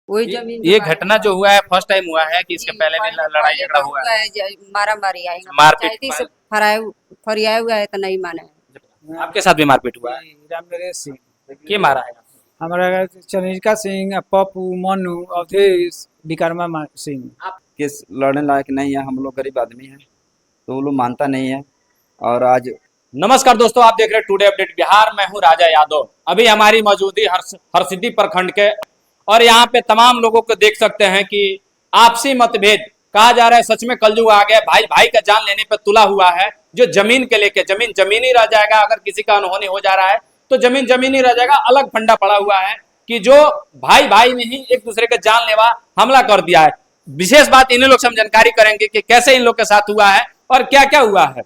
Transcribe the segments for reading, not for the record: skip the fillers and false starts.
वही ये जमीन ये के बारे में घटना जो हुआ है फर्स्ट टाइम हुआ है कि इसके जी, पहले भी लड़ाई पहले झगड़ा बहुत हुआ हुआ है? है, मारा मारी आएगा मारपीट पंचायती से फरियाया हुआ है तो नहीं माने हैं। आपके साथ भी मारपीट हुआ है? रामनरेश सिंह के मारा है? हमारा चंद्रिका सिंह पप्पू मनु अवधेश विक्रमा सिंह। आप किस लड़ने लायक नहीं है, हम लोग गरीब आदमी हैं तो वो लोग मानता नहीं है। और आज नमस्कार दोस्तों, आप देख रहे हैं टुडे अपडेट बिहार। मैं हूं राजा यादव। अभी हमारी मौजूदगी हरसिद्धि प्रखंड के, और यहाँ पे तमाम लोगों को देख सकते हैं कि आपसी मतभेद कहा जा रहा है। सच में कलयुग आ गया, भाई भाई का जान लेने पे तुला हुआ है। जो जमीन के लेके जमीन जमीन ही रह जाएगा। अगर किसी का अनहोनी हो जा रहा है तो जमीन जमीन ही रह जाएगा। अलग फंडा पड़ा हुआ है कि जो भाई भाई में ही एक दूसरे का जानलेवा हमला कर दिया है। विशेष बात इन्हीं लोग से हम जानकारी करेंगे कि कैसे इन लोग के साथ हुआ है और क्या क्या हुआ है।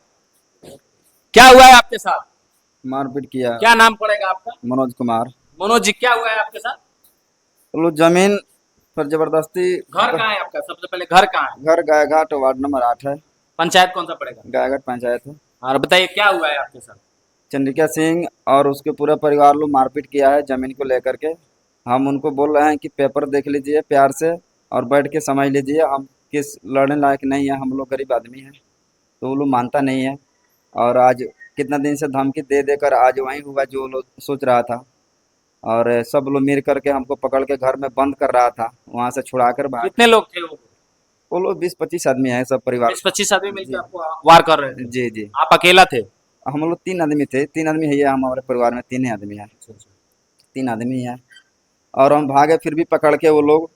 क्या हुआ है आपके साथ? मारपीट किया। क्या नाम पड़ेगा आपका? मनोज कुमार। मनोज जी, क्या हुआ है आपके साथ? वो लोग जमीन पर जबरदस्ती। घर कहाँ है आपका? सबसे पहले घर कहाँ है? घर गायघाट वार्ड नंबर 8 है। पंचायत कौन सा पड़ेगा? गायघाट पंचायत है। और बताइए क्या हुआ है आपके साथ? चंद्रिका सिंह और उसके पूरा परिवार लोग मारपीट किया है जमीन को लेकर के। हम उनको बोल रहे हैं कि पेपर देख लीजिए प्यार से और बैठ के समझ लीजिए, हम किस लड़ने लायक नहीं है, हम लोग गरीब आदमी हैं। तो वो लोग मानता नहीं है। और आज कितना दिन से धमकी दे देकर आज वही हुआ जो लोग सोच रहा था। और सब लोग मिल करके हमको पकड़ के घर में बंद कर रहा था, वहाँ से छुड़ा कर भाग। कितने लोग थे वो लोग 20-25 आदमी हैं, सब परिवार। 20-25 आदमी मिलकर जी आपको वार कर रहे थे? जी जी। आप अकेला थे? हम लोग 3 आदमी थे, 3 आदमी है, ये हमारे परिवार में 3 ही आदमी हैं, 3 आदमी हैं। और हम भागे फिर भी पकड़ के वो लोग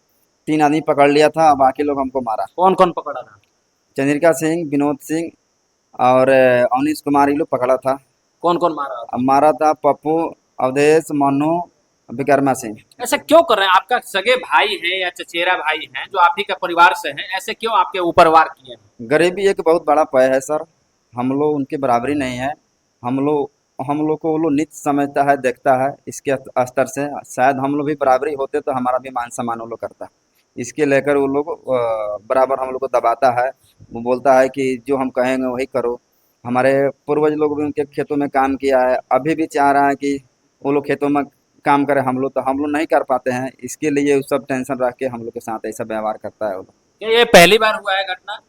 3 आदमी पकड़ लिया था। बाकी लोग हमको मारा। कौन कौन पकड़ा था? चंद्रिका सिंह, विनोद सिंह और अवनीश कुमार, ये लोग पकड़ा था। कौन कौन मारा था? अब मारा था पप्पू, अवधेश, मनु, विक्रमा सिंह। ऐसा क्यों कर रहे हैं? आपका सगे भाई है या चचेरा भाई है जो आप ही का परिवार से हैं, ऐसे क्यों आपके ऊपर वार किए हैं? गरीबी एक बहुत बड़ा पय है सर, हम लोग उनकी बराबरी नहीं है। हम लोग को वो लोग नीच समझता है, देखता है। इसके स्तर से शायद हम लोग भी बराबरी होते तो हमारा भी मान सम्मान वो लोग करता। इसके लेकर वो लोग बराबर हम लोग को दबाता है। वो बोलता है कि जो हम कहेंगे वही करो। हमारे पूर्वज लोग भी उनके खेतों में काम किया है, अभी भी चाह रहा है कि वो लोग खेतों में काम करें। हम लोग तो हम लोग नहीं कर पाते हैं, इसके लिए वो सब टेंशन रख के हम लोग के साथ ऐसा व्यवहार करता है वो लोग। क्या ये पहली बार हुआ है घटना?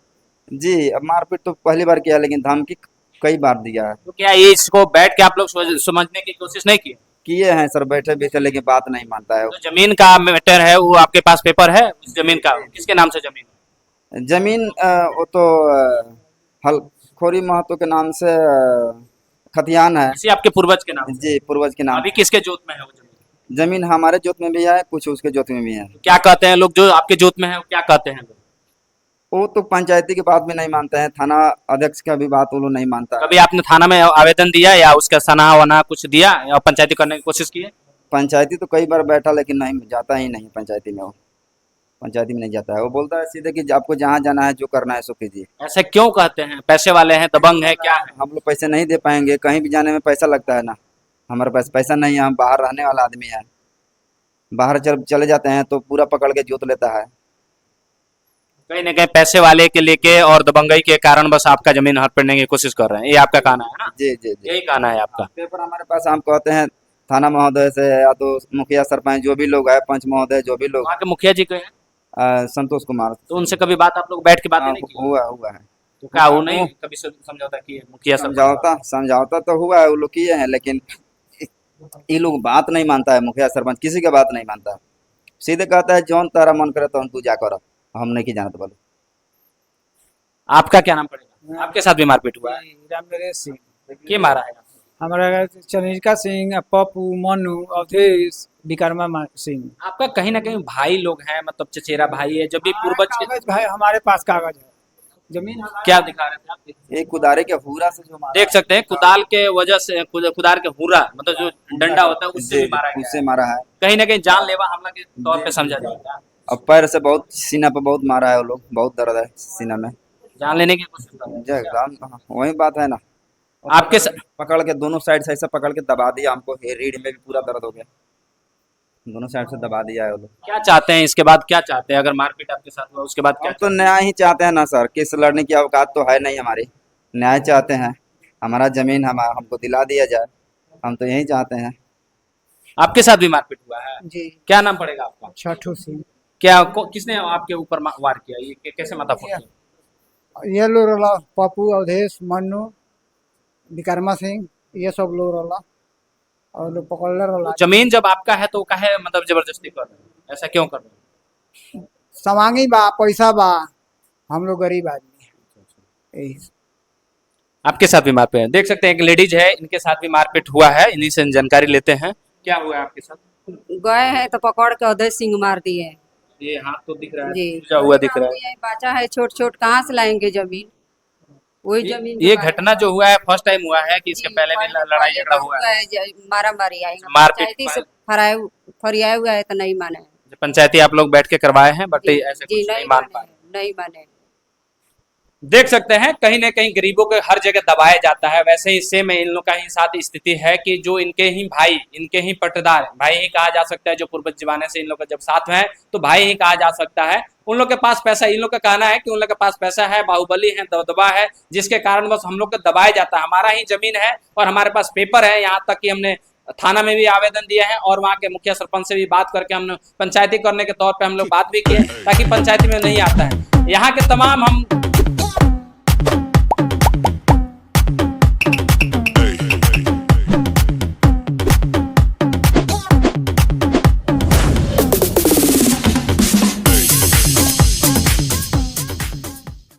जी, अब मारपीट तो पहली बार किया, लेकिन धमकी कई बार दिया है। तो क्या ये इसको बैठ के आप लोग समझने की कोशिश नहीं की? किए हैं सर, बैठे बैठे, लेकिन बात नहीं मानता है वो। जो जमीन का मैटर है वो आपके पास पेपर है उस जमीन का? किसके नाम से जमीन है? जमीन वो तो हलखोरी महतो के नाम से खतियान है। किसी आपके पूर्वज के नाम से? जी, पूर्वज के नाम। अभी किसके जोत में है वो जमीन? जमीन हमारे जोत में भी है, कुछ उसके जोत में भी है। क्या कहते हैं लोग जो आपके जोत में है, वो क्या कहते हैं लोग? वो तो पंचायती की बात भी नहीं मानते हैं, थाना अध्यक्ष का भी बात वो लोग नहीं मानता है। कभी आपने थाना में आवेदन दिया या उसका सना वना कुछ दिया या पंचायती करने की कोशिश की है? पंचायती तो कई बार बैठा, लेकिन नहीं जाता ही नहीं पंचायती में। वो पंचायती में नहीं जाता है, वो बोलता है सीधे कि आपको जहाँ जाना है, जो करना है सो कीजिए। ऐसे क्यों कहते हैं? पैसे वाले हैं, दबंग है, क्या है? हम लोग पैसे नहीं दे पाएंगे, कहीं भी जाने में पैसा लगता है ना। हमारे पास पैसा नहीं है, हम बाहर रहने वाला आदमी है। बाहर चले जाते हैं तो पूरा पकड़ के जोत लेता है। कहीं ना कहीं पैसे वाले के लेके और दबंगई के कारण बस आपका जमीन हड़पने की कोशिश कर रहे हैं, ये आपका कहना है ना? जी जी जी। यही कहना है आपका? पेपर हमारे पास, हम कहते हैं थाना महोदय से या तो मुखिया सरपंच जो भी लोग है, पंच महोदय जो भी लोग। वहाँ के मुखिया जी के हैं? संतोष कुमार। तो उनसे कभी बात आप लोग बैठ के बातें नहीं की? हुआ है। तो क्या वो नहीं कभी समझौता किए मुखिया सब? समझौता तो हुआ है, वो लोग किए हैं, लेकिन ये लोग बात नहीं मानता है। मुखिया सरपंच किसी का बात नहीं मानता है, सीधे कहता है जौन तारा मन करे तो तू जा कर, हम नहीं की जानते बोलो। आपका क्या नाम पड़ेगा? आपके साथ भी मारपीट हुआ है? रामनरेश सिंह के मारा है? हमारा चंद्रिका सिंह पप्पू मनु अवधेश विक्रमा सिंह। आपका कहीं ना कहीं भाई लोग हैं, मतलब चचेरा भाई है। जब भी पूर्वज के कागज भाई, हमारे पास कागज है, जमीन क्या दिखा रहे थे आप? एक कुदारे के हुरा से जो मारा देख सकते हैं कुदाल के वजह से, कुदाल के हुरा मतलब जो डंडा होता है उससे भी मारा गया उससे है। मारा है। कहीं ना कहीं जानलेवा हमला के तौर पे समझा जाएगा। और पैर से बहुत, सीना पे बहुत मारा है वो लोग, बहुत दर्द है सीना में। जान लेने की कोशिश कर रहे हैं। एकदम वही बात है ना। आपके पकड़ के दोनों साइड से ऐसा पकड़ के दबा दिया हमको, रीढ़ में भी पूरा दर्द हो गया। दोनों साइड से दबा दिया है वो लोग। क्या चाहते हैं इसके बाद? क्या चाहते हैं अगर मारपीट आपके साथ हुआ उसके बाद क्या हम तो न्याय ही चाहते हैं ना सर, किस लड़ने की औकात तो है नहीं हमारी। न्याय चाहते हैं, हमारा जमीन हमको दिला दिया जाए, हम तो यही चाहते हैं। आपके साथ भी मारपीट हुआ है? जी क्या नाम पड़ेगा आपका? छठू सिंह। किसने आपके ऊपर वार किया, ये कैसे माथा फूटी? ये लोग रहा पप्पू अवधेश मन्नू विकर्मा सिंह, ये सब लोग रहा और लोग पकड़ रहा। जमीन जब आपका है तो काहे मतलब जबरदस्ती कर रहे हैं, ऐसा क्यों कर रहे हैं? समांगी बा, पैसा बा, हम लोग गरीब आदमी हैं। यही आपके साथ भी मारपीट है, देख सकते हैं एक लेडीज है, इनके साथ भी मारपीट हुआ है, इन्हीं से जानकारी लेते हैं क्या हुआ है आपके साथ। गए हैं तो पकड़ के अवधेश सिंह मार दिए। ये हाथ तो दिख रहा है, जी टूटा हुआ दिख रहा है। यही बचा है छोट छोट, कहाँ से लाएंगे जमीन? वही जमीन ये घटना जो हुआ है फर्स्ट टाइम हुआ है कि इसके पहले भी लड़ाई झगड़ा हुआ है? मारा मारी आएगा, मारपीट पंचायती से फरियाए हुआ है तो नहीं माने। पंचायती आप लोग बैठ के करवाए हैं बट जी, ऐसे जी कुछ नहीं मान पाए। नहीं माने। देख सकते हैं कहीं ना कहीं गरीबों को हर जगह दबाया जाता है, वैसे ही सेम इन लोग का ही साथ स्थिति है कि जो इनके ही भाई, इनके ही पट्टेदार, भाई ही कहा जा सकता है, जो पूर्वज जमाने से इन लोग का जब साथ में है तो भाई ही कहा जा सकता है। उन लोग के पास पैसा, इन लोग का कहना है कि उन लोग के पास पैसा है, बाहुबली है, दबदबा है, जिसके कारण बस हम लोग को दबाया जाता है। हमारा ही जमीन है और हमारे पास पेपर है, यहाँ तक कि हमने थाना में भी आवेदन दिया है और वहाँ के मुखिया सरपंच से भी बात करके हमने पंचायती करने के तौर पे हम लोग बात भी किए ताकि पंचायती में नहीं आता है। यहाँ के तमाम हम